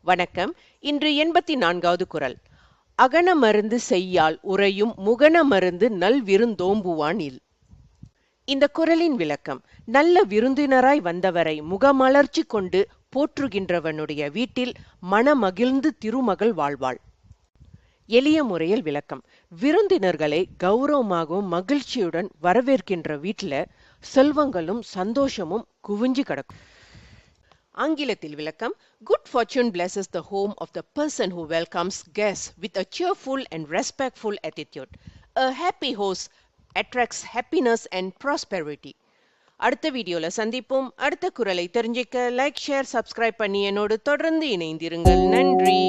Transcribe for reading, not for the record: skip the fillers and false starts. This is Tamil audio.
வணக்கம். இன்று 84வது குறள். அகன மருந்து செய்யால் உறையும் முகன மருந்து நல் விருந்தோம்புவான் இல். இந்த குறளின் விளக்கம்: நல்ல விருந்தினராய் வந்தவரை முகமலர்ச்சி கொண்டு போற்றுகின்றவனுடைய வீட்டில் மனமகிழ்ந்து திருமகள் வாழ்வாள். எளிய முறையில் விளக்கம்: விருந்தினர்களை கௌரவமாகவும் மகிழ்ச்சியுடன் வரவேற்கின்ற வீட்டில் செல்வங்களும் சந்தோஷமும் குவிஞ்சு கிடக்கும். ஆங்கிலத்தில் விளக்கம்: Good fortune blesses the home of the person who welcomes guests with a cheerful and respectful attitude. A happy host attracts happiness and prosperity. அடுத்த வீடியோல சந்திப்போம். அடுத்த குறளை தெரிஞ்சுக்க லைக், ஷேர், சப்ஸ்கிரைப் பண்ணி என்னோடு தொடர்ந்து இணைந்திருங்கள். நன்றி.